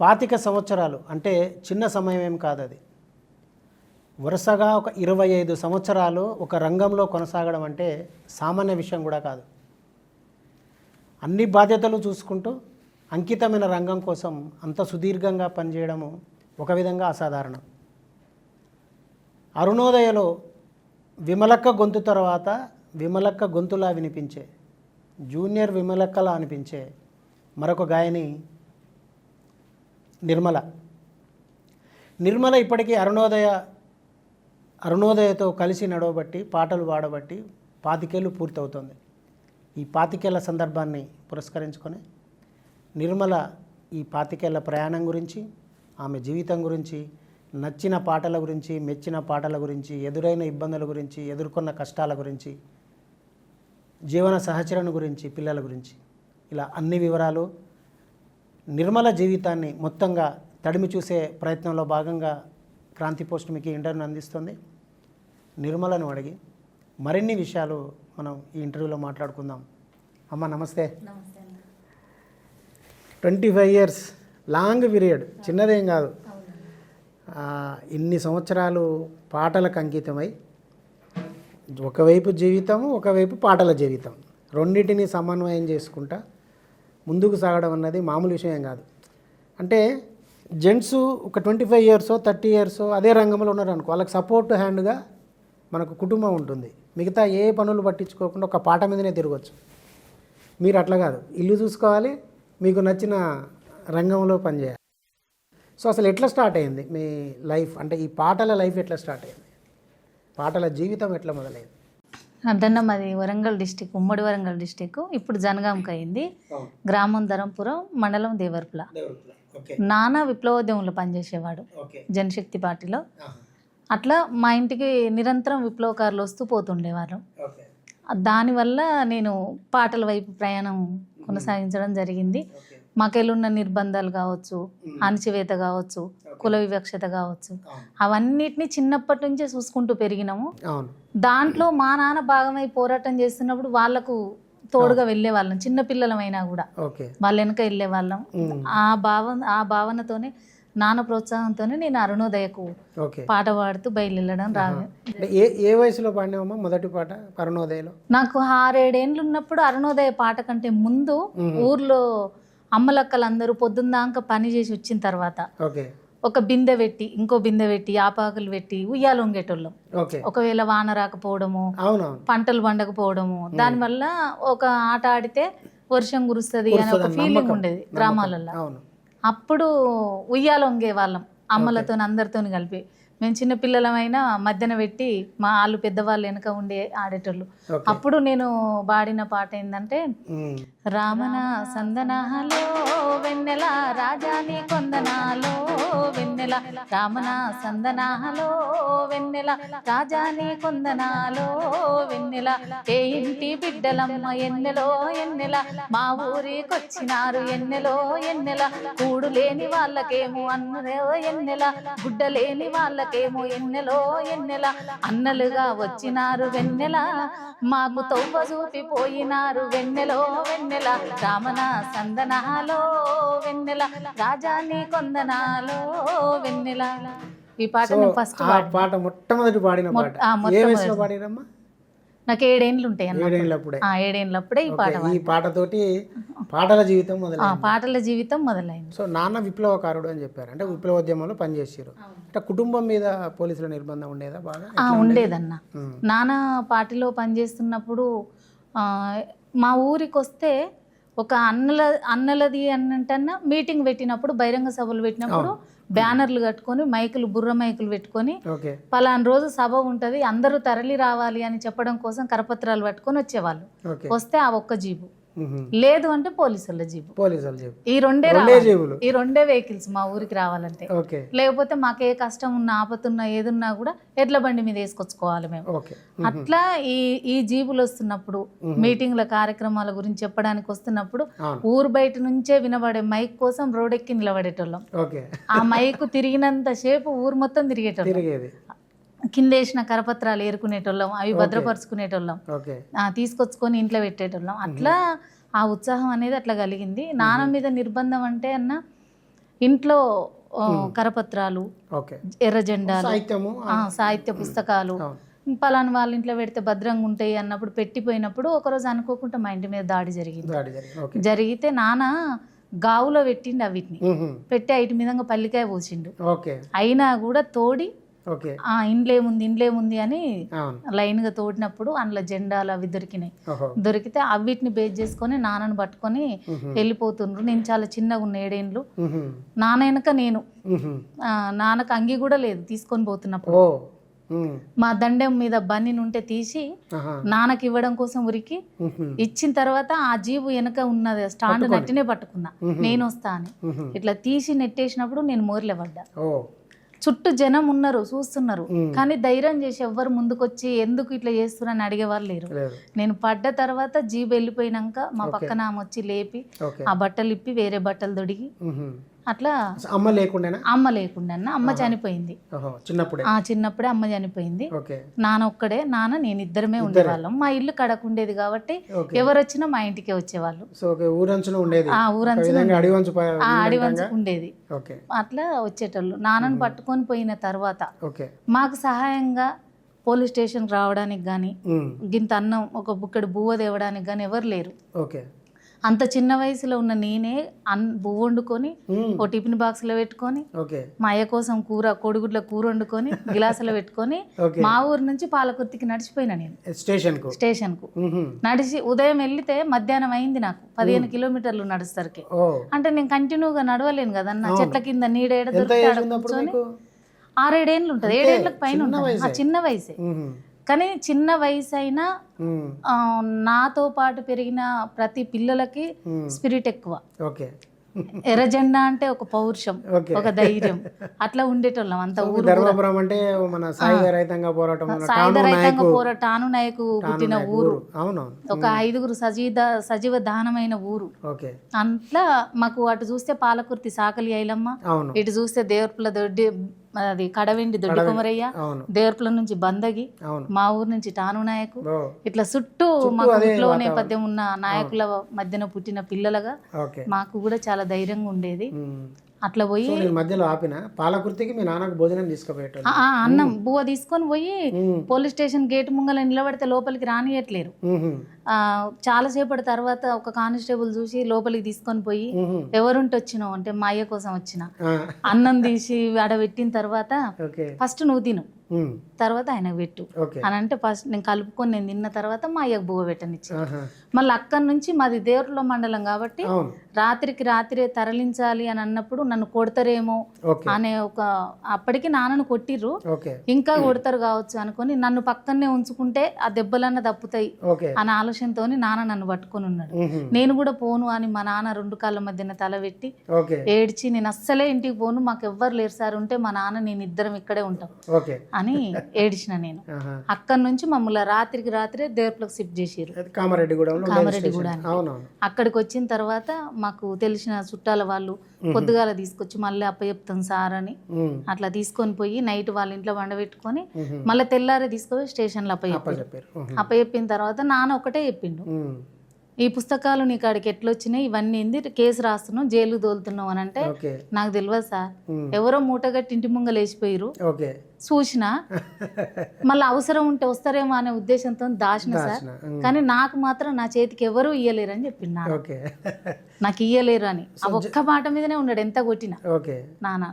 25 సంవత్సరాలు అంటే చిన్న సమయం ఏం కాదు. అది వరుసగా ఒక 25 సంవత్సరాలు ఒక రంగంలో కొనసాగడం అంటే సామాన్య విషయం కూడా కాదు. అన్ని బాధ్యతలు చూసుకుంటూ అంకితమైన రంగం కోసం అంత సుదీర్ఘంగా పనిచేయడము ఒక విధంగా అసాధారణం. అరుణోదయలో విమలక్క గొంతు తర్వాత విమలక్క గొంతులా వినిపించే, జూనియర్ విమలక్కలా అనిపించే మరొక గాయని నిర్మల ఇప్పటికీ అరుణోదయతో కలిసి నడవబట్టి పాటలు పాడబట్టి 25 ఏళ్ళు పూర్తవుతుంది. ఈ 25 ఏళ్ల సందర్భాన్ని పురస్కరించుకొని నిర్మల ఈ 25 ఏళ్ల ప్రయాణం గురించి, ఆమె జీవితం గురించి, నచ్చిన పాటల గురించి, మెచ్చిన పాటల గురించి, ఎదురైన ఇబ్బందుల గురించి, ఎదుర్కొన్న కష్టాల గురించి, జీవన సహచరణ గురించి, పిల్లల గురించి, ఇలా అన్ని వివరాలు నిర్మల జీవితాన్ని మొత్తంగా తడిమి చూసే ప్రయత్నంలో భాగంగా క్రాంతి పోస్ట్ మీకు ఇంటర్వ్యూని అందిస్తుంది. నిర్మలను అడిగి మరిన్ని విషయాలు మనం ఈ ఇంటర్వ్యూలో మాట్లాడుకుందాం. అమ్మ నమస్తే. 25 ఇయర్స్ లాంగ్ పీరియడ్, చిన్నదేం కాదు. ఇన్ని సంవత్సరాలు పాటలకు అంకితమై ఒకవైపు జీవితము, ఒకవైపు పాటల జీవితం, రెండింటిని సమన్వయం చేసుకుంటా ముందుకు సాగడం అన్నది మామూలు విషయం కాదు. అంటే జెంట్స్ ఒక 25 ఇయర్సో 30 ఇయర్సో అదే రంగంలో ఉన్నారు అనుకో, వాళ్ళకి సపోర్ట్ హ్యాండ్గా మనకు కుటుంబం ఉంటుంది. మిగతా ఏ పనులు పట్టించుకోకుండా ఒక పాట మీదనే తిరగచ్చు. మీరు అట్లా కాదు, ఇల్లు చూసుకోవాలి, మీకు నచ్చిన రంగంలో పనిచేయాలి. సో అసలు ఎట్లా స్టార్ట్ అయింది మీ లైఫ్? అంటే ఈ పాటల లైఫ్ ఎట్లా స్టార్ట్ అయింది? పాటల జీవితం ఎట్లా మొదలైంది? అదన్న మాది వరంగల్ డిస్టిక్, ఉమ్మడి వరంగల్ డిస్టిక్. ఇప్పుడు జనగాంకి అయింది. గ్రామం ధరంపురం, మండలం దేవరపుల. నాన్న విప్లవోద్యమంలో పనిచేసేవాడు జనశక్తి పార్టీలో. అట్లా మా ఇంటికి నిరంతరం విప్లవకారులు వస్తూ పోతుండేవారు. దానివల్ల నేను పాటల వైపు ప్రయాణం కొనసాగించడం జరిగింది. మాకెళ్ళున్న నిర్బంధాలు కావచ్చు, అణచివేత కావచ్చు, కుల వివక్షత కావచ్చు, అవన్నిటిని చిన్నప్పటి నుంచే చూసుకుంటూ పెరిగినాము. దాంట్లో మా నాన్న భాగమై పోరాటం చేస్తున్నప్పుడు వాళ్ళకు తోడుగా వెళ్ళే వాళ్ళం, చిన్నపిల్లలమైనా కూడా వాళ్ళ వెనక వెళ్ళే వాళ్ళం. ఆ భావనతోనే, నాన్న ప్రోత్సాహంతోనే నేను అరుణోదయకు పాట పాడుతూ బయలుదేరడం ఏ వయసులో పాడినావమ్మా మొదటి పాట అరుణోదయలో? నాకు 6-7 ఏళ్ళు ఉన్నప్పుడు అరుణోదయ పాట కంటే ముందు ఊర్లో అమ్మలక్కలందరూ పొద్దున్నాక పని చేసి వచ్చిన తర్వాత ఒక బిందె పెట్టి, ఇంకో బిందె పెట్టి, ఆపాకులు పెట్టి ఉయ్యాలు వంగేటోళ్ళం. ఒకవేళ వాన రాకపోవడము, పంటలు పండకపోవడము, దానివల్ల ఒక ఆట ఆడితే వర్షం కురుస్తుంది అనే ఒక ఫీలింగ్ ఉండేది గ్రామాలలో. అప్పుడు ఉయ్యాలు వంగే వాళ్ళం అమ్మలతో అందరితో కలిపి. మేము చిన్నపిల్లలమైనా మధ్యన పెట్టి మా వాళ్ళు పెద్దవాళ్ళు వెనక ఉండి ఆడేటోళ్ళు. అప్పుడు నేను పాడిన పాట ఏంటంటే, రామన సందనాలో వెన్నెల రాజాని కొందనాలో వెన్నెల, రామన సందనాలో వెన్నెల రాజాని కొందనాలో వెన్నెల, ఏ ఇంటి బిడ్డలమ్మ ఎన్నెలో ఎన్నెల, మా ఊరికొచ్చినారు ఎన్నెలో ఎన్నెల, కూడు లేని వాళ్ళకేమో అన్నదో ఎన్నెల, గుడ్డ లేని వాళ్ళకేమో ఎన్నెలో ఎన్నెల, అన్నలుగా వచ్చినారు వెన్నెల, మాకు తొవ్వ చూపిపోయినారు వెన్నెలో వెన్నెల, రామన సందనాలో వెన్నెల రాజాని కొందనాలో వెన్నెల. ఈ పాట నేను ఫస్ట్ పాట మొట్టమొదటి పాడిన పాట. ఏ వయసులో పాడిరమ్మా? నాకు 7 ఏళ్ళు ఉంటాయి. 7 ఏళ్ళప్పుడే ఈ పాటతోటి పాటల జీవితం మొదలైంది. సో నాన్న విప్లవకారుడు అని చెప్పారు, అంటే విప్లవోద్యమంలో పనిచేసారు. అంటే కుటుంబం మీద పోలీసుల నిర్బంధం ఉండేదా? బాగా ఉండేదన్న. నాన్న పార్టీలో పనిచేస్తున్నప్పుడు మా ఊరికి వస్తే ఒక అన్నలది అన్నట్టన్నా మీటింగ్ పెట్టినప్పుడు, బహిరంగ సభలు పెట్టినప్పుడు బ్యానర్లు కట్టుకొని, మైకులు, బుర్ర మైకులు పెట్టుకొని, పలానా రోజు సభ ఉంటుంది అందరూ తరలి రావాలి అని చెప్పడం కోసం కరపత్రాలు పట్టుకొని వచ్చేవాళ్ళు. వస్తే ఆ ఒక్క జీబు, లేదు అంటే పోలీసుల జీబు. ఈ రెండే వెహికల్స్ మా ఊరికి రావాలంటే. లేకపోతే మాకు ఏ కష్టం ఉన్నా, ఆపతున్నా, ఏదున్నా కూడా ఎడ్ల బండి మీద వేసుకొచ్చుకోవాలి మేము. అట్లా ఈ జీబులు వస్తున్నప్పుడు, మీటింగ్ల కార్యక్రమాల గురించి చెప్పడానికి వస్తున్నప్పుడు ఊరు బయట నుంచే వినబడే మైక్ కోసం రోడ్డెక్కి నిలబడేటోళ్ళం. ఆ మైక్ తిరిగినంత సేపు ఊరు మొత్తం తిరిగేటోళ్ళం. కింద వేసిన కరపత్రాలు ఏరుకునేటోళ్ళం, అవి భద్రపరుచుకునేటోళ్ళం, తీసుకొచ్చుకొని ఇంట్లో పెట్టేటోళ్ళం. అట్లా ఆ ఉత్సాహం అనేది అట్లా కలిగింది. నాన్న మీద నిర్బంధం అంటే అన్న ఇంట్లో కరపత్రాలు, ఓకే, ఎర్ర జెండాలు, సాహిత్యము, సాహిత్య పుస్తకాలు పలానా వాళ్ళ ఇంట్లో పెడితే భద్రంగా ఉంటాయి అన్నప్పుడు పెట్టిపోయినప్పుడు ఒకరోజు అనుకోకుండా మా ఇంటి మీద దాడి జరిగింది. జరిగితే నాన్న గావులో పెట్టిండు అవిటిని, పెట్టి ఐటి మీదంగా పల్లికాయ పోసిండు. అయినా కూడా తోడి ఇండ్లేముంది అని లైన్ గా తోడినప్పుడు అందులో జెండాలు అవి దొరికినాయి. దొరికితే అవిటిని బేస్ చేసుకొని నాన్నను పట్టుకొని వెళ్ళిపోతుండ్రు. నేను చాలా చిన్నగా ఉన్న 7 ఏళ్ళు. నాన్న వెనక నేను, నాన్నకు అంగి కూడా లేదు తీసుకొని పోతున్నప్పుడు. మా దండెం మీద బన్నీ ఉంటే తీసి నాన్నకి ఇవ్వడం కోసం ఉరికి ఇచ్చిన తర్వాత ఆ జీబు వెనక ఉన్నది స్టాండ్ నట్టినే పట్టుకున్నా, నేను వస్తా అని. ఇట్లా తీసి నెట్టేసినప్పుడు నేను మోర్లే పడ్డా. చుట్టూ జనం ఉన్నారు, చూస్తున్నారు, కానీ ధైర్యం చేసి ఎవ్వరు ముందుకొచ్చి ఎందుకు ఇట్లా చేస్తున్నారని అడిగేవాళ్ళు లేరు. నేను పడ్డ తర్వాత జీబు వెళ్ళిపోయినాక మా పక్కన ఆమె వచ్చి లేపి ఆ బట్టలు ఇప్పి వేరే బట్టలు దొడిగి అట్లా. అమ్మ లేకుండా అమ్మ చనిపోయింది చిన్నప్పుడే అమ్మ చనిపోయింది. నాన్న ఒక్కడే, నాన్న నేను ఇద్దరమే ఉండేవాళ్ళం. మా ఇల్లు కడకుండేది కాబట్టి ఎవరు వచ్చినా మా ఇంటికే వచ్చేవాళ్ళు. అడివంచు ఉండేది, అట్లా వచ్చేటోళ్ళు. నాన్నను పట్టుకొని పోయిన తర్వాత మాకు సహాయంగా పోలీస్ స్టేషన్ రావడానికి గానీ, గింత అన్నం ఒక బుక్కడి బువ్వ తేవడానికి గానీ ఎవరు లేరు. అంత చిన్న వయసులో ఉన్న నేనే బువ్వ వండుకొని ఓ టిఫిన్ బాక్స్ లో పెట్టుకొని, మా అయ్య కోసం కోడిగుడ్ల కూర వండుకొని గిలాసులో పెట్టుకొని మా ఊరు నుంచి పాలకుర్తికి నడిచిపోయినా. నేను స్టేషన్ కు నడిచి ఉదయం వెళ్తే మధ్యాహ్నం అయింది నాకు. 15 కిలోమీటర్లు నడుస్తరికి. అంటే నేను కంటిన్యూగా నడవలేను కదన్న. చెట్ల కింద నీడేడ కూర్చొని 6-7 ఏళ్ళు ఉంటుంది, 7 ఏళ్ళకి పైన ఉంటుంది. ఆ చిన్న వయసే, కానీ చిన్న వయసు అయినా నాతో పాటు పెరిగిన ప్రతి పిల్లలకి స్పిరిట్ ఎక్కువ. ఎర్ర జెండా అంటే ఒక పౌరుషం, ఒక ధైర్యం, అట్లా ఉండేటోళ్ళం అంత ఊరు. సాయుధ రైతాంగ పోరాటం నాయకు పుట్టిన ఊరు, ఒక 5గురు సజీవ దానమైన ఊరు. అట్లా మాకు అటు చూస్తే పాలకుర్తి సాకలి ఐలమ్మ, ఇటు చూస్తే దేవరపుల దొడ్డి అది కడవెండి దొడ్డి కుమరయ్య, దేవరపుల నుంచి బందగి, మా ఊరు నుంచి టాను నాయకు, ఇట్లా చుట్టూ మాకు ఇంట్లో నేపథ్యం ఉన్న నాయకుల మధ్యన పుట్టిన పిల్లలుగా మాకు కూడా చాలా ధైర్యంగా ఉండేది. అట్లా పోయి మధ్యలో ఆపిన పాలకుర్తికి మీ నాన్నకు భోజనం తీసుకుపోయేటోళ్ళు. అన్నం బువ్వ తీసుకొని పోయి పోలీస్ స్టేషన్ గేట్ ముంగల నిలబడితే లోపలికి రానియట్లేరు. చాలాసేపటి తర్వాత ఒక కానిస్టేబుల్ చూసి లోపలికి తీసుకొని పోయి ఎవరుంటే వచ్చినావు అంటే మా అయ్య కోసం వచ్చిన. అన్నం తీసి ఆడబెట్టిన తర్వాత ఫస్ట్ నువ్వు తిను, తర్వాత ఆయనకు పెట్టు అని అంటే ఫస్ట్ నేను కలుపుకొని నేను తిన్న తర్వాత మా అయ్యకు బువ్వ పెట్టనిచ్చి, మళ్ళీ అక్కడి నుంచి మాది దేవరపుల మండలం కాబట్టి రాత్రికి రాత్రే తరలించాలి అని అన్నప్పుడు నన్ను కొడతారేమో అనే ఒక, అప్పటికి నాన్నను కొట్టిర్రు, ఇంకా కొడతారు కావచ్చు అనుకుని నన్ను పక్కనే ఉంచుకుంటే ఆ దెబ్బలన్నా తప్పుతాయి అనే ఆలోచనతో నాన్న నన్ను పట్టుకొని ఉన్నాడు. నేను కూడా పోను అని మా నాన్న 2 కాళ్ళ మధ్యన తల పెట్టి ఏడ్చి, నేను అస్సలే ఇంటికి పోను, మాకు ఎవ్వరు లేరు సార్, ఉంటే మా నాన్న నేను ఇద్దరం ఇక్కడే ఉంటాం అని ఏడిచిన. నేను అక్కడి నుంచి మమ్మల్ని రాత్రికి రాత్రే దేవరపులకు షిఫ్ట్ చేసారు, కామారెడ్డిగూడ. అక్కడికి వచ్చిన తర్వాత మాకు తెలిసిన చుట్టాల వాళ్ళు పొద్దుగాల తీసుకొచ్చి మళ్ళీ అప్పచెప్తాం సార్ అని అట్లా తీసుకొని పోయి నైట్ వాళ్ళ ఇంట్లో వండబెట్టుకొని మళ్ళీ తెల్లారే తీసుకొని స్టేషన్లో అప్పచెప్పిన తర్వాత నాన్న ఒకటే చెప్పిండు, ఈ పుస్తకాలు నీకు ఆడికి ఎట్లొచ్చినాయి, ఇవన్నీ ఏంది కేసు రాస్తున్నావు, జైలు తోలుతున్నావు అని అంటే, నాకు తెలియదు సార్, ఎవరో మూటగట్టి ఇంటి ముంగలు వేసిపోయారు చూసిన, మళ్ళీ అవసరం ఉంటే వస్తారేమో అనే ఉద్దేశంతో దాచిన సార్, కానీ నాకు మాత్రం నా చేతికి ఎవరు ఇయ్యలేరు అని చెప్పిండు నాకు ఇయ్యలేరు అని. ఆ ఒక్క మాట మీదనే ఉన్నాడు ఎంత కొట్టినా నాన్న.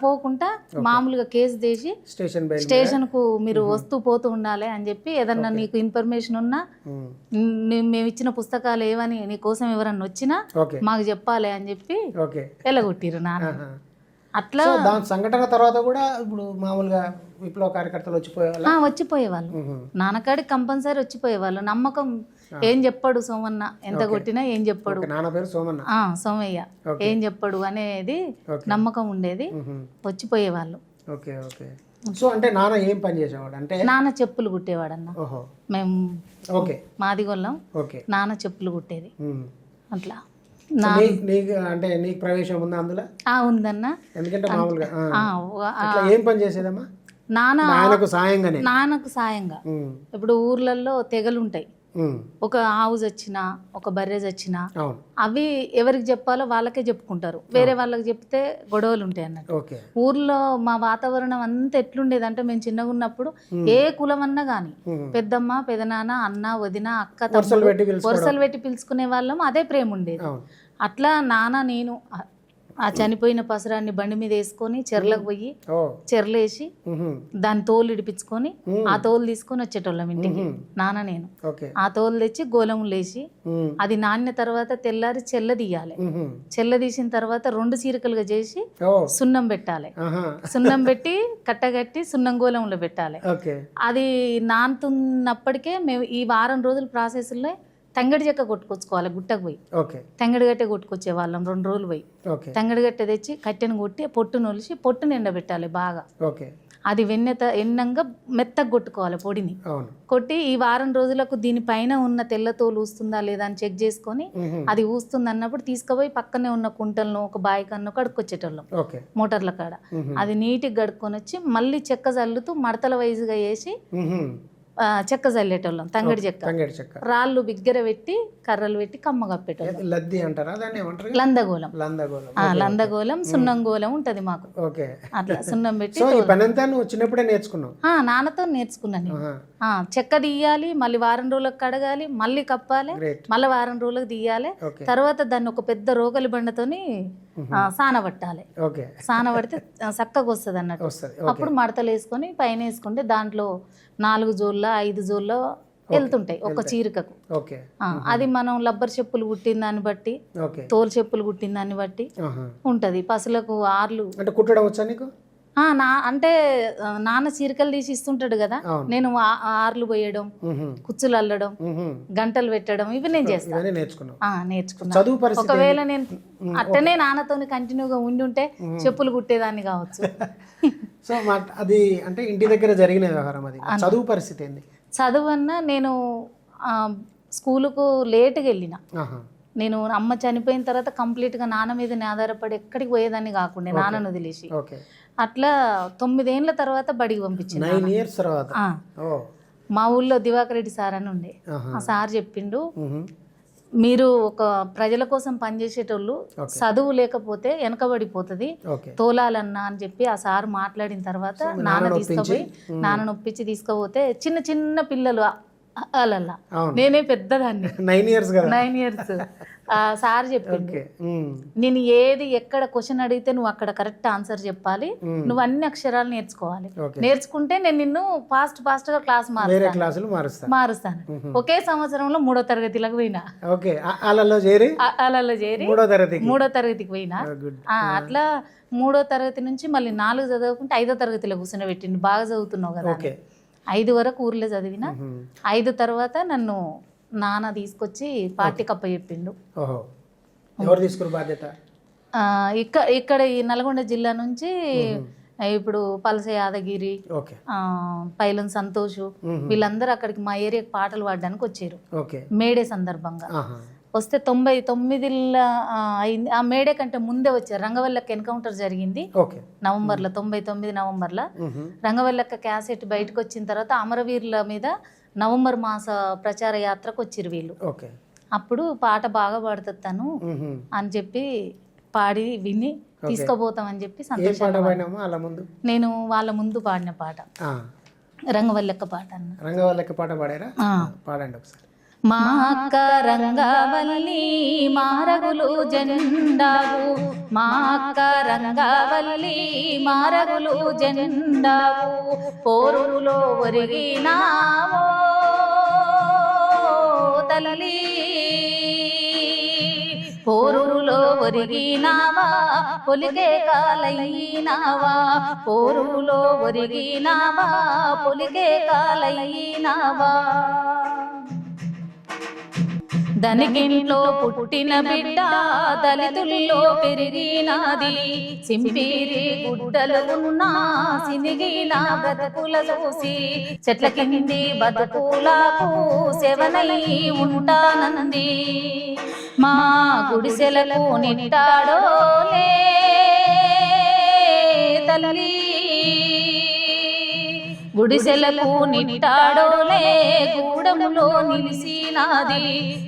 పోకుండా మామూలుగా కేసు చేసి స్టేషన్ కు మీరు వస్తూ పోతూ ఉండాలి అని చెప్పి, ఏదన్నా నీకు ఇన్ఫర్మేషన్ ఉన్నా మేము ఇచ్చిన పుస్తకాలు ఏవని నీ కోసం ఎవరన్నా వచ్చినా మాకు చెప్పాలి అని చెప్పి వెళ్ళగొట్టిరు నాన్న. అట్లా దాని సంఘటన తర్వాత కూడా ఇప్పుడు మామూలుగా విప్లవ కార్యకర్తలు వచ్చిపోయేవాళ్ళు నాన్నకాడికి కంపల్సరీ వచ్చిపోయేవాళ్ళు. నమ్మకం, ఏం చెప్పాడు సోమన్న, ఎంత కొట్టినా ఏం చెప్పాడు, నాన్న పేరు సోమయ్య, ఏం చెప్పాడు అనేది నమ్మకం ఉండేది, వచ్చిపోయేవాళ్ళు. సో అంటే నాన్న ఏం పని చేసేవాడు అంటే? నాన్న చెప్పులు కుట్టేవాడన్న. మేము మాదిగొల్లం, నాన్న చెప్పులు కుట్టేది. అట్లా అంటే నీకు ప్రవేశం ఉందా అందులో? ఉందన్న. ఎందుకంటే మామూలుగా ఏం పని చేసేదమ్మా? నాన్నకు సాయంగా ఇప్పుడు ఊర్లలో తెగలు ఉంటాయి, ఒక ఆవు చచ్చినా ఒక బర్రె చచ్చినా అవును. అవి ఎవరికి చెప్పాలో వాళ్ళకే చెప్పుకుంటారు, వేరే వాళ్ళకి చెప్తే గొడవలు ఉంటాయి అన్నట్టు. ఓకే. ఊర్లో మా వాతావరణం అంతా ఎట్లుండేది అంటే, మేము చిన్నగా ఉన్నప్పుడు ఏ కులం అన్నా కానీ పెద్దమ్మ పెదనాన్న అన్న వదిన అక్క తమ్ముడు వరుసలు పెట్టి పిలుచుకునే వాళ్ళం. అదే ప్రేమ ఉండేది. అట్లా నాన్న నేను ఆ చనిపోయిన పసరాన్ని బండి మీద వేసుకొని చెర్లకు పోయి చెర్లేసి దాని తోలు ఇడిపించుకొని ఆ తోలు తీసుకొని వచ్చేటోళ్ళం ఇంటికి, నాన్న నేను. ఆ తోలు తెచ్చి గోళములు లేసి అది నానిన తర్వాత తెల్లారి చెల్ల తీయాలి. చెల్ల తీసిన తర్వాత 2 చీరికలుగా చేసి సున్నం పెట్టాలి. సున్నం పెట్టి కట్టగట్టి సున్నం గోళంలో పెట్టాలి. అది నానుతున్నప్పటికే మేము ఈ వారం రోజుల ప్రాసెస్లో తంగడి చెక్క కొట్టుకొచ్చుకోవాలి, గుట్టకు పోయి తంగడి గట్టె కొట్టుకొచ్చే వాళ్ళం. 2 రోజులు పోయి తంగడి గట్టె తెచ్చి కట్టెను కొట్టి పొట్టును ఒలిసి పొట్టును ఎండబెట్టాలి బాగా. అది ఎన్నంగా మెత్తగా కొట్టుకోవాలి పొడిని. కొట్టి ఈ వారం రోజులకు దీనిపైన ఉన్న తెల్ల తోలు ఊస్తుందా లేదా అని చెక్ చేసుకొని అది ఊస్తుంది అన్నప్పుడు తీసుకుపోయి పక్కనే ఉన్న కుంటలను ఒక బావి కన్నా కడుక్కొచ్చేటోళ్ళం మోటార్ల కాడ. అది నీట్గా కడుక్కొని వచ్చి మళ్ళీ చెక్క చల్లుతూ మడతల వైజుగా వేసి చెక్క చల్లేటోళ్ళం. తంగడి చెక్క రాళ్ళు బిగ్గర పెట్టి కర్రలు పెట్టి కమ్మ కప్పేటోళ్ళం. లద్ది అంటారా దాన్ని? ఏమంటారు? లందగోళం. లందగోళం సున్నం గోళం ఉంటది మాకు. అట్లా సున్నం పెట్టి చిన్నప్పుడే నేర్చుకున్నాం. నాన్నతో నేర్చుకున్నాను. చెక్క తీయాలి, మళ్ళీ వారం రోజులకు కడగాలి, మళ్ళీ కప్పాలి, మళ్ళీ వారం రోజులకు తీయాలి. తర్వాత దాన్ని ఒక పెద్ద రోగలి బండతోని సానబట్టాలి. సానబడితే చక్కగా వస్తుంది అన్నట్టు. అప్పుడు మడతలు వేసుకొని పైన వేసుకుంటే దాంట్లో 4 జోళ్ళ 5 జోళ్ళ వెళ్తుంటాయి ఒక చీరికకు. అది మనం లబ్బర్ చెప్పులు కుట్టిన దాన్ని బట్టి, తోలు చెప్పులు కుట్టిన దాన్ని బట్టి ఉంటది. పసులకు ఆర్లు కుట్టడం వచ్చా నీకు? అంటే నాన్న చీరికలు తీసి ఇస్తుంటాడు కదా, నేను ఆర్లు పోయడం, కుచ్చులు అల్లడం, గంటలు పెట్టడం ఇవి నేను చేస్తాను. నేర్చుకున్నాను. ఒకవేళ నేను అట్టనే నాన్నతో కంటిన్యూగా ఉండి ఉంటే చెప్పులు కుట్టేదాన్ని కావచ్చు. సో అది అంటే ఇంటి దగ్గర జరిగిన వ్యవహారం. అది చదువు పరిస్థితి ఏంది? చదువు అన్నా నేను స్కూలుకు లేటుగా వెళ్ళిన. నేను అమ్మ చనిపోయిన తర్వాత కంప్లీట్గా నాన్న మీదనే ఆధారపడి ఎక్కడికి పోయేదాన్ని కాకుండా నాన్నను వదిలేసి అట్లా 9 ఏళ్ళ తర్వాత బడికి పంపించింది. 9 years తర్వాత. మా ఊళ్ళో దివాకర్ రెడ్డి సార్ అని ఉండే. ఆ సార్ చెప్పిండు, మీరు ఒక ప్రజల కోసం పనిచేసేటోళ్ళు చదువు లేకపోతే వెనకబడిపోతుంది, తోలాలన్నా అని చెప్పి ఆ సార్ మాట్లాడిన తర్వాత నాన్న నొప్పించి తీసుకుపోతే చిన్న చిన్న పిల్లలు అలల్లా నేనే పెద్దదాన్ని 9 years. సార్ చెప్పిండు, నేను ఏది ఎక్కడ క్వశ్చన్ అడిగితే నువ్వు అక్కడ కరెక్ట్ ఆన్సర్ చెప్పాలి, నువ్వు అన్ని అక్షరాలు నేర్చుకోవాలి, నేర్చుకుంటే నేను నిన్ను ఫాస్ట్ గా క్లాస్ మారుస్తాను. ఒకే సంవత్సరంలో 3వ తరగతిలోకి పోయినా. అలలో చేరి 3వ తరగతికి పోయినా. అట్లా 3వ తరగతి నుంచి మళ్ళీ 4 చదువుకుంటే 5వ తరగతిలో కూర్చొని పెట్టిండు. బాగా చదువుతున్నావు కదా. 5 వరకు ఊర్లో చదివిన. 5 తర్వాత నన్ను నాన్న తీసుకొచ్చి పార్టీ కప్ప చెప్పిండు. ఇక్కడ ఈ నల్గొండ జిల్లా నుంచి ఇప్పుడు పలస యాదగిరి, పైలం సంతోష్ వీళ్ళందరూ అక్కడికి మా ఏరియాకి పాటలు పాడడానికి వచ్చారు మేడే సందర్భంగా. వస్తే 99 అయింది. ఆ మేడే కంటే ముందే వచ్చారు. రంగవల్లక్క ఎన్కౌంటర్ జరిగింది నవంబర్లో, 99 నవంబర్లో. రంగవల్లక్క క్యాసెట్ బయటకు వచ్చిన తర్వాత అమరవీరుల మీద నవంబర్ మాస ప్రచార యాత్రకు వచ్చిరు వీళ్ళు. అప్పుడు పాట బాగా పాడుతాను అని చెప్పి పాడి విని తీసుకుపోతామని చెప్పి సంతోషం. నేను వాళ్ళ ముందు పాడిన పాట రంగవల్లక్క పాట అన్న. రంగవల్లక్క పాట పాడారా? పాడండి ఒకసారి. మా అక్క రంగవల్లి మారగులు జెండావు, మా అక్క రంగవల్లి మారగులు జెండావు, పోరులో ఒరిగినావో తల్లి, పోరులో ఒరిగినావా పొలికే కాలైనావా, పోరులో ఒరిగినావా పొలికే కాలైనావా. ధనికింట్లో పుట్టిన బిడ్డ దళితుల్లో పెరిగినాది, సింపిరి గుడ్డలు ఉన్నా సినిగిన బ్రతుకుల చూసి, చెట్ల కింది బతుకులకు సెవనై ఉంటానంది, మా గుడిసెలకు నిట్టాడోలే తల్లి, గుడిసెలకు నిట్టాడోలే గూడములో నిలిసినాది,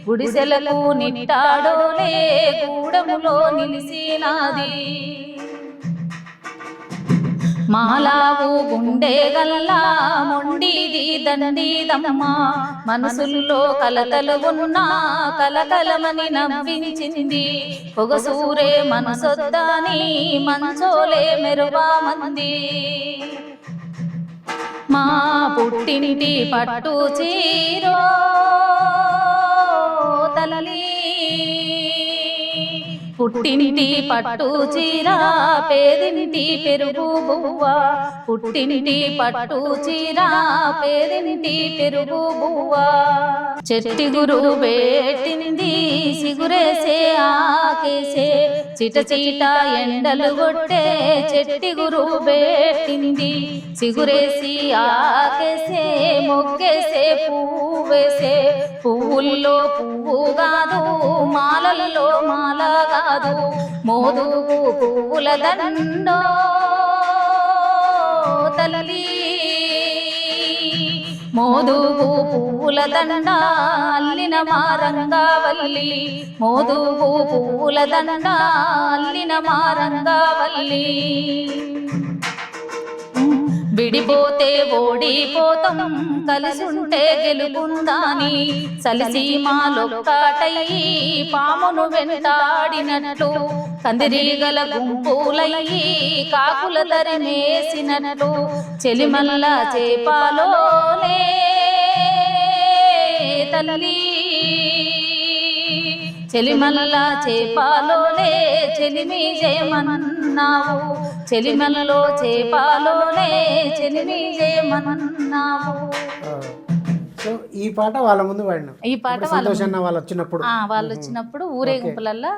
గుడిసెలకు నిట్టాడోలే గూడములో నిలిసినాది. మాలావు గుండె గల్లా మొండిది దండిదమ్మ, మనసుల్లో కలతలు ఉన్నా కలకలమని నవ్వించింది. పొగసూరే మనసొద్దాని మంచోలే మెరువా మంది. మా పుట్టింటి పట్టు చీరో తల్లి, పుట్టింటి పట్టు చీర పేదింటి పెరుగు బువ్వ, పుట్టింటి పట్టు చీర పేదింటి పెరుగు బువ్వ. చెట్టి గురు పెట్టింది సిగురేసే ఆకేసే, చిట చీట ఎండలు కొట్టే చెట్టి గురు పెట్టింది. సిగురేసి ఆకేసే మొగ్గేసే పువ్వేసే, పువ్వుల్లో పువ్వు కాదు మాలల్లో మాల కాదు, మోదుగు పువ్వుల దండో తల్లి. మోదుగు పువ్వుల దండ అల్లిన మారంగావల్లి, మోదుగు పువ్వుల దండ అల్లిన మారంగావల్లి. విడిపోతే ఓడిపోతాం కలిసుంటే గెలుపుందాని, సలిసీమాలొక్కటయ్యి పామును వెంటాడినట్లు, కందిరీగల గుంపులయ్యి కాకుల తరిమేసినట్లు, చెలిమల్ల చేపాలోలే తల్లి. చెలిమల్ల చేపాలోలే చెలిమి జయమన్నావు, చెలిమల్లో చేపాలోలే చెలిమి జయమన్నావు. సో ఈ పాట వాళ్ళ ముందు పాడినా, ఈ పాట సంతోషన్న వాళ్ళు వచ్చినప్పుడు, వాళ్ళు వచ్చినప్పుడు ఊరేగింపులల్లో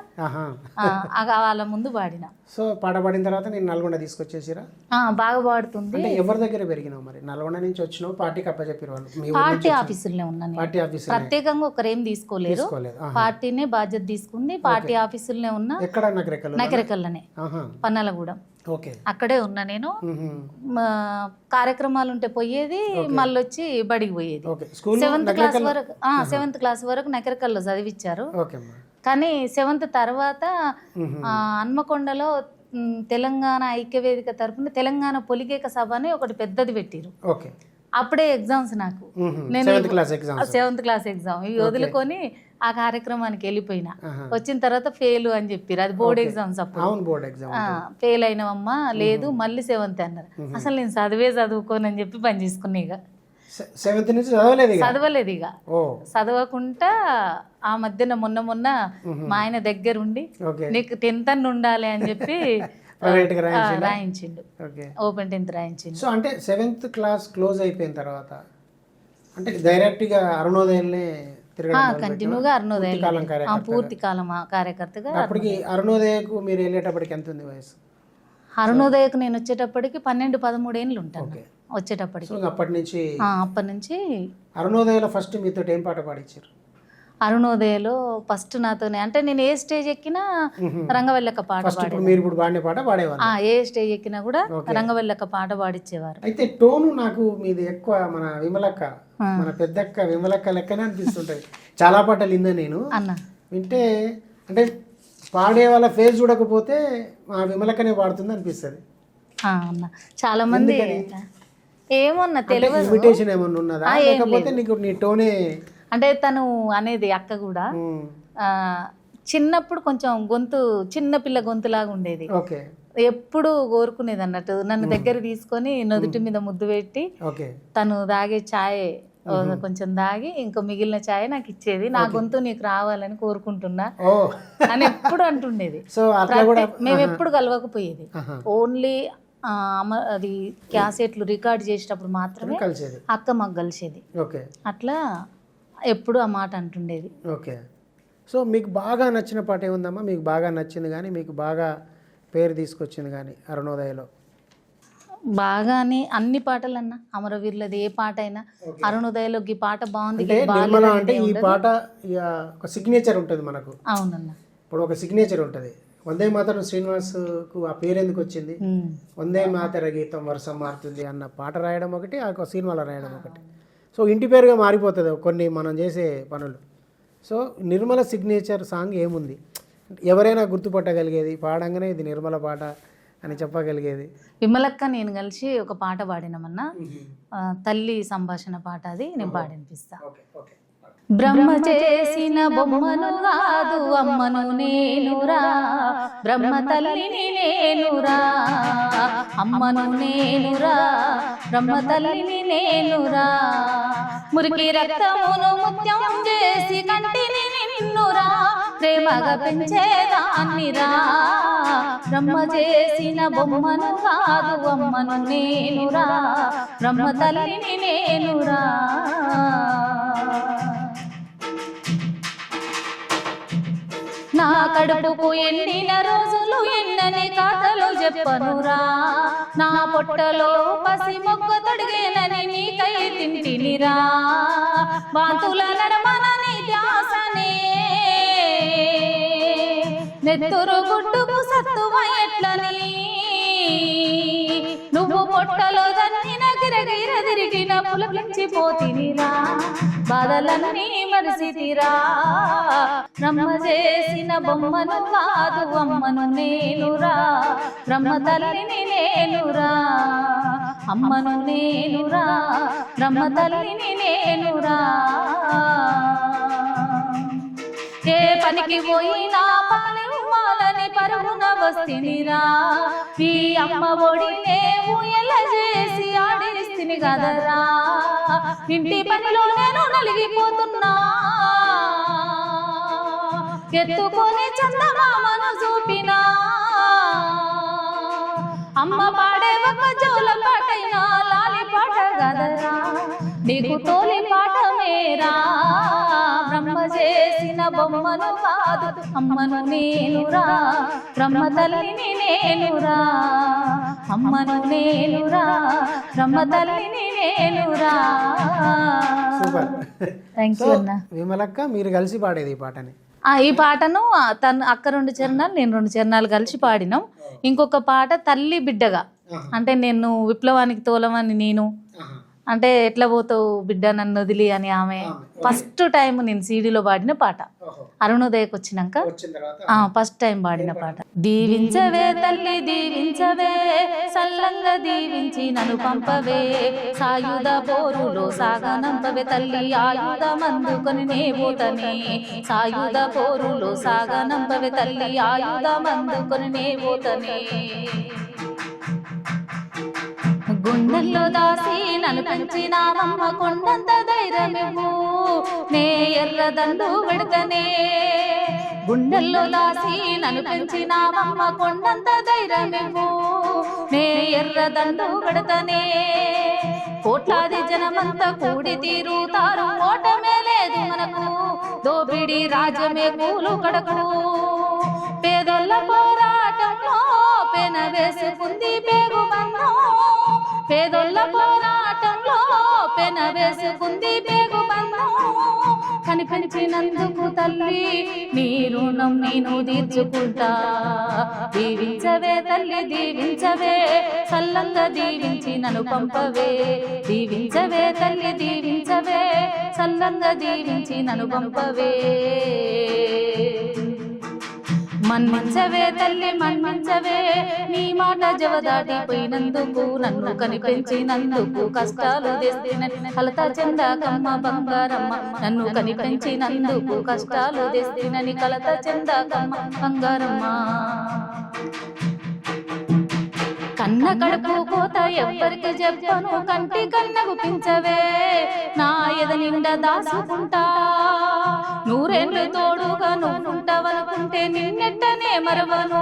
వాళ్ళ ముందు పాడిన. సో పాట పాడిన తర్వాత నేను నల్గొండ తీసుకొచ్చేసిరా? బాగా పాడుతుంది. అంటే ఎవరి దగ్గర పెరిగినావు మరి? నల్గొండ నుంచి వచ్చినావు, పార్టీకి అప్పచెప్పారు వాళ్ళు? పార్టీ ఆఫీసులోనే ఉన్నాను. పార్టీ ఆఫీస్ ప్రత్యేకంగా ఒకరేం తీసుకోలేరు, పార్టీనే బాధ్యత తీసుకుంది. పార్టీ ఆఫీసులోనే ఉన్నా. ఎక్కడ? నకరికల్లోనే, పన్నలగూడెం. ఓకే, అక్కడే ఉన్నా నేను. కార్యక్రమాలు ఉంటే పోయేది, మళ్ళీ వచ్చి బడికి పోయేది. 7th క్లాస్ వరకు 7th క్లాస్ వరకు నకరికల్లో చదివించారు. కానీ 7th తర్వాత హన్మకొండలో తెలంగాణ ఐక్యవేదిక తరపున తెలంగాణ పొలికేక సభ అని ఒకటి పెద్దది పెట్టిరు. అప్పుడే ఎగ్జామ్స్ నాకు, నేను 7th క్లాస్ ఎగ్జామ్ ఇవి వదులుకొని ఆ కార్యక్రమానికి వెళ్ళిపోయినా. వచ్చిన తర్వాత ఫెయిల్ అని చెప్పారు, అది బోర్డ్ ఎగ్జామ్స్. అప్పుడు ఫెయిల్ అయినవమ్మా, లేదు మళ్ళీ 7th అన్నారు. అసలు నేను చదువుకోనని చెప్పి పని చేసుకున్నా. ఇక 7th నుంచి చదవలేదు. ఇక చదవకుండా ఆ మధ్యన మొన్న మా ఆయన దగ్గర ఉండి నీకు 10th అన్న ఉండాలి అని చెప్పి రాయించిండు, ఓపెన్ 10th రాయించిండు. సో అంటే 7th క్లాస్ క్లోజ్ అయిపోయిన తర్వాత అంటే డైరెక్ట్ గా అరుణోదయాలనే కంటిన్యూగా అరుణోదయ పూర్తి కాలం కార్యకర్తగా. అప్పటికి అరుణోదయకు మీరు వెళ్ళేటప్పటికి ఎంత ఉంది వయసు? అరుణోదయకు నేను వచ్చేటప్పటికి 12-13 ఏళ్ళు ఉంటాను వచ్చేటప్పటికి. అప్పటి నుంచి అరుణోదయలో ఫస్ట్ మీతో ఏం పాట పాడించారు? అరుణోదయలో ఫస్ట్ నాతోనే, అంటే నేను ఏ స్టేజ్ ఎక్కినా రంగవెల్లక్క పాట పాడేవారు. ఏ స్టేజ్ ఎక్కినా కూడా రంగవెల్లక్క పాట పాడించేవారు. అయితే టోను నాకు మీది ఎక్కువ మన విమలక్క, మన పెద్దక్క విమలక్క లెక్కనే అనిపిస్తుంటది. చాలా పాటలు విన్నా నేను, వింటే అంటే పాడే వాళ్ళ ఫేస్ చూడకపోతే మా విమలక్కనే పాడుతుంది అనిపిస్తుంది. చాలా మంది ఏమన్నా తెలియదు, ఇమిటేషన్ ఏమన్నా ఉన్నదా లేకపోతే నీకు నీ టోనే? అంటే తను అనేది అక్క కూడా చిన్నప్పుడు కొంచెం గొంతు చిన్న పిల్ల గొంతులాగా ఉండేది. ఎప్పుడు కోరుకునేది అన్నట్టు నన్ను దగ్గర తీసుకొని నుదుటి మీద ముద్దు పెట్టి తను తాగే ఛాయ్ కొంచెం దాగి ఇంకో మిగిలిన ఛాయ్ నాకు ఇచ్చేది. నా గొంతు నీకు రావాలని కోరుకుంటున్నా అని ఎప్పుడు అంటుండేది. మేము ఎప్పుడు కలవకపోయేది, ఓన్లీ అది క్యాసెట్లు రికార్డ్ చేసేటప్పుడు మాత్రమే అక్క మాకు కలిసేది. అట్లా ఎప్పుడు ఆ మాట అంటుండేది. ఓకే, సో మీకు బాగా నచ్చిన పాట ఏముందమ్మా? మీకు బాగా నచ్చింది కానీ మీకు బాగా పేరు తీసుకొచ్చింది కానీ అరుణోదయలో? బాగానే అన్ని పాటలన్నా అమరవీరులది ఏ పాట అయినా అరుణోదయలో ఈ పాట బాగుంది అంటే ఈ పాట ఒక సిగ్నేచర్ ఉంటుంది మనకు. అవునన్నా, ఇప్పుడు ఒక సిగ్నేచర్ ఉంటుంది వందే మాతరం శ్రీనివాస్కు ఆ పేరు ఎందుకు వచ్చింది? వందే మాతర గీతం వర్షం మారుతుంది అన్న పాట రాయడం ఒకటి, ఆ సినిమాలో రాయడం ఒకటి. సో ఇంటి పేరుగా మారిపోతుంది కొన్ని మనం చేసే పనులు. సో నిర్మల సిగ్నేచర్ సాంగ్ ఏముంది, ఎవరైనా గుర్తుపట్టగలిగేది, పాడంగానే ఇది నిర్మల పాట అని చెప్పగలిగేది? విమలక్క నేను కలిసి ఒక పాట పాడినామన్నా, తల్లి సంభాషణ పాట, అది నేను పాడినిపిస్తా. బ్రహ్మ చేసిన బొమ్మను కాదు అమ్మను నేనురా, బ్రహ్మ తల్లిని నేనురా, అమ్మను నేనురా, బ్రహ్మ తల్లిని నేనురా, మురికి రక్తమును ముత్యం చేసి కంటిని నిన్నురా, ప్రేమగా పెంచేదాన్నిరా, బ్రహ్మ చేసిన బొమ్మను కాదు అమ్మను నేనురా, బ్రహ్మ తల్లిని నేనురా. నా కడుపుకు ఎండిన రోజులు ఎన్నని కథలు చెప్పనురా, నా పొట్టలో పసి మొక్క తొడిగేనని నీకై తింటినిరా, వాంతుల నడమనని ధ్యాసనే నెత్తురు గుడ్డుకు సత్తువ ఎట్లని, నువ్వు పొట్టలో దన్నిన గిరగిర తిరిగిన పులకించిపోతినిరా, బాధలన్నీ మరిసితిరా, బ్రహ్మ చేసిన బొమ్మను కాదు అమ్మను నేనురా, బ్రహ్మ తల్లిని నేనురా, అమ్మను నేనురా, బ్రహ్మ తల్లిని నేనురా. ఏ పనికి పోయినా పాలెవ్వాలని పరుగున వస్తినిరా, ఈ అమ్మ ఒడినే ఊయల చేసి ఆడిస్తిని కదరా, ఇంటి పనిలో నేను నలిగిపోతున్నా, ఎత్తుకొని చందమామను చూపినా, అమ్మ పాడే ఒక జోల పాటైనా లాలి పాట గదరా, నీకు తోలి పాట మేరా, బ్రహ్మ చేసిన బొమ్మను కాదు అమ్మను నేనురా, బ్రహ్మ తల్లిని నేనురా, అమ్మను నేనురా, బ్రహ్మ తల్లిని నేనురా. సూపర్. థ్యాంక్ యూ అన్న. విమలక్క మీరు కలిసి పాడేది ఈ పాటని? ఈ పాటను తను అక్క 2 చరణాలు నేను 2 చరణాలు కలిసి పాడినాం. ఇంకొక పాట తల్లి బిడ్డగా, అంటే నేను విప్లవానికి తోలమని నేను, అంటే ఎట్లా పోతావు బిడ్డ నన్ను వదిలి అని ఆమె ఫస్ట్ టైం నేను సీడీలో పాడిన పాట, అరుణోదయకు వచ్చినాక ఫస్ట్ టైం పాడిన పాట. దీవించవే తల్లి దీవించవే, సల్లంగా దీవించి నన్ను పంపవే, సాయుధ పోరులో సాగనంపవే తల్లి, ఆయుధం అందుకొని నే పోతనే, సాయుధ పోరులో సాగనంపవే తల్లి, ఆయుధం అందుకొని నే పోతనే, గుండెల్లో దాసి నన్ను పెంచినామమ్మ కొండంత ధైర్యమివ్వు, నే ఎర్రదండు పెడతనే, గుండెల్లో దాసి నన్ను పెంచినామమ్మ కొండంత ధైర్యమివ్వు, నే ఎర్రదండు పెడతనే, కోట్లాది జనమంతా కూడి తీరుతారు, ఓటమే లేదు మనకు, దోపిడి రాజ్యమే కూలు కడకు, పేదోళ్ళ పోరాటంలో పెన వేసుకుంది పేగు బంధం, పేదోళ్ళ పోరాటంలో పెన వేసుకుంది పేగు బంధం, కనిపించినందుకు తల్లి నీ రుణం నేను తీర్చుకుంటా, దీవించవే తల్లి దీవించవే, సల్లంగా దీవించి నన్ను పంపవే, దీవించవే తల్లి దీవించవే, సల్లంగా దీవించి నన్ను పంపవే, మన్నించవే తల్లి మన్నించవే, నీ మాట జవదాటిపోయినందుకు, నన్ను కనిపించినందుకు, కష్టాలు తెస్తినని కలత చందాకమ్మ బంగారమ్మ, నన్ను కనిపించినందుకు, కష్టాలు తెస్తినని కలత చందాకమ్మ బంగారమ్మ, కన్న కడుపు కోత ఎవ్వరికి చెప్పను, కంటి కన్నగు పించవే, నా ఎద నిండా దాసుకుంటా, నూరేళ్ళు తోడుగా నువ్వుంటావనుకుంటే నిన్నెట్టనే మరవను,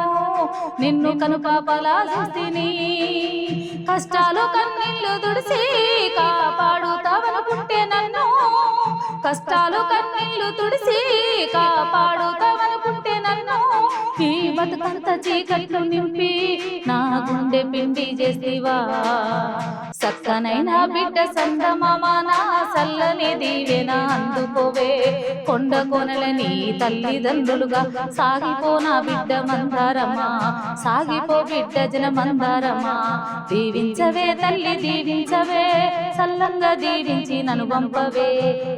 నిన్ను కనుపాపలా చూస్తిని, కష్టాలు కన్నీళ్లు తుడిసి కాపాడుతావనుకుంటే నన్ను, కష్టాలు కన్నీళ్లు తుడిసి కాపాడుతావనుకుంటే నన్ను ఈ బతుకంత చీకట్లు నింపి నా గుండె పిండి చేసివా సక్కనైన బిడ్డ సందమామ నా సల్లని దీవెన అందుకోవే కొండ కొనలని తల్లిదండ్రులుగా సాగిపో నా బిడ్డ మందారమా సాగిపో బిడ్డ జన మందారమా దీవించవే తల్లి దీవించవే సల్లంగా దీవించి నన్ను పంపవే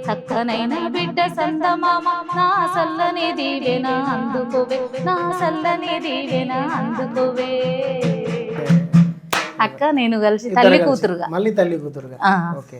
చక్కనైన బిడ్డ సందమామ నా సల్లని దీవెన అందుకోవే నా సల్లని దీవెన అందుకోవే అక్క నేను కలిసి తల్లి కూతురుగా మళ్ళీ తల్లి కూతురుగా ఆ. ఓకే